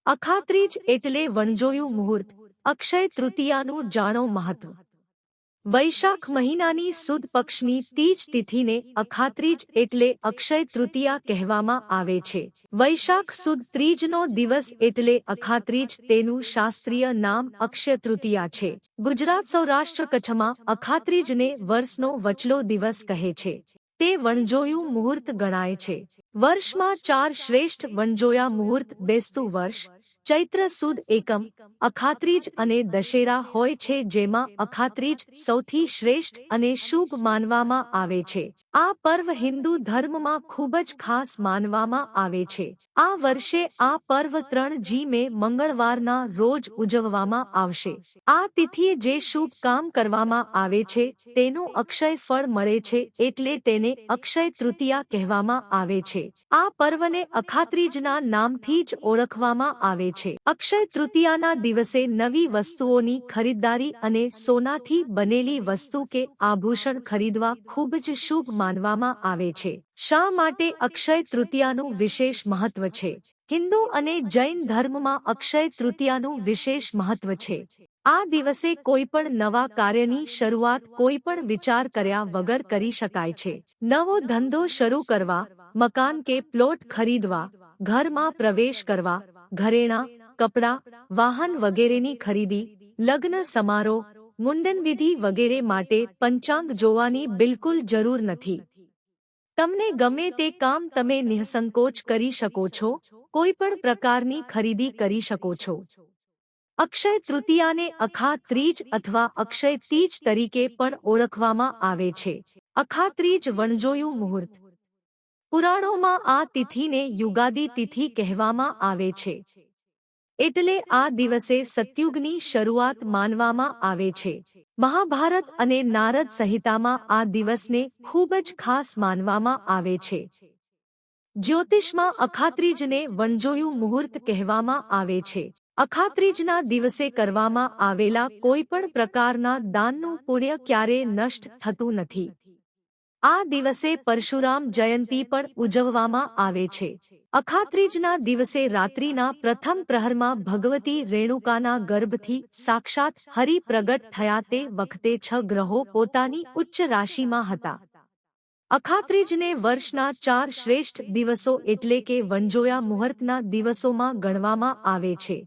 અખાત્રીજ એટલે વણજોયું મુહૂર્ત. અક્ષય તૃતીયાનું જાણો મહત્વ. વૈશાખ મહિનાની સુદ પક્ષની તીજ તિથિને અખાત્રીજ એટલે અક્ષય તૃતીયા કહેવામાં આવે છે. વૈશાખ સુદ ત્રીજનો દિવસ એટલે અખાત્રીજ. તેનું શાસ્ત્રીય નામ અક્ષય તૃતીયા છે. ગુજરાત સૌરાષ્ટ્ર કચ્છમાં અખાત્રીજને વર્ષનો વચલો દિવસ કહે છે. તે વણજોયું મુહૂર્ત ગણાય છે. વર્ષમાં 4 શ્રેષ્ઠ વણજોયા મુહૂર્ત બેસતું વર્ષ, ચૈત્ર સુદ એકમ, અખાત્રીજ અને દશેરા હોય છે, જેમાં અખાત્રીજ સૌથી શ્રેષ્ઠ અને શુભ માનવામાં આવે છે. આ પર્વ હિન્દુ ધર્મમાં ખૂબ જ ખાસ માનવામાં આવે છે. આ વર્ષે આ પર્વ 3 મે મંગળવારના રોજ ઉજવવામાં આવશે. આ તિથિએ જે શુભ કામ કરવામાં આવે છે તેનું અક્ષય ફળ મળે છે, એટલે તેને અક્ષય તૃતીયા કહેવામાં આવે છે. આ પર્વને અખાત્રીજના નામથી જ ઓળખવામાં આવે છે. અક્ષય તૃતીયાના દિવસે નવી વસ્તુઓની ખરીદદારી અને સોનાથી બનેલી વસ્તુ કે આભૂષણ ખરીદવા ખૂબ જ શુભ માનવામાં આવે છે. શા માટે અક્ષય તૃતીયાનું વિશેષ મહત્વ છે? હિન્દુ અને જૈન ધર્મમાં અક્ષય તૃતીયાનું વિશેષ મહત્વ છે. આ દિવસે કોઈપણ નવા કાર્યની શરૂઆત કોઈપણ વિચાર કર્યા વગર કરી શકાય છે. નવો ધંધો શરૂ કરવા, મકાન કે પ્લોટ ખરીદવા, ઘરમાં પ્રવેશ કરવા, ઘરેણાં, કપડાં, વાહન વગેરેની ખરીદી, લગ્ન સમારોહ, મુંડનવિધિ વગેરે માટે પંચાંગ જોવાની બિલકુલ જરૂર નથી. તમને ગમે તે કામ તમે નિઃસંકોચ કરી શકો છો. કોઈપણ પ્રકારની ખરીદી કરી શકો છો. અક્ષય તૃતીયાને અખાત્રીજ અથવા અક્ષય તીજ તરીકે પણ ઓળખવામાં આવે છે. અખાત્રીજ વણજોયું મુહૂર્ત. પુરાણોમાં આ તિથિને યુગાદી તિથિ કહેવામાં આવે છે. એટલે આ દિવસે સતયુગની શરૂઆત માનવામાં આવે છે. મહાભારત અને નારદ સંહિતામાં આ દિવસને ખૂબ જ ખાસ માનવામાં આવે છે. જ્યોતિષમાં અખાત્રીજને વણજોયું મુહૂર્ત કહેવામાં આવે છે. અખાત્રીજના દિવસે કરવામાં આવેલા કોઈપણ પ્રકારના દાનનું પુણ્ય ક્યારેય નષ્ટ થતું નથી. આ દિવસે પરશુરામ જયંતી પણ ઉજવવામાં આવે છે. અખાત્રીજના દિવસે રાત્રિના પ્રથમ પ્રહરમાં ભગવતી રેણુકાના ગર્ભથી સાક્ષાત હરિ પ્રગટ થયા. તે વખતે 6 ગ્રહો પોતાની ઉચ્ચ રાશિમાં હતા. અખાત્રીજને વર્ષના 4 શ્રેષ્ઠ દિવસો એટલે કે વણજોયા મુહૂર્તના દિવસોમાં ગણવામાં આવે છે.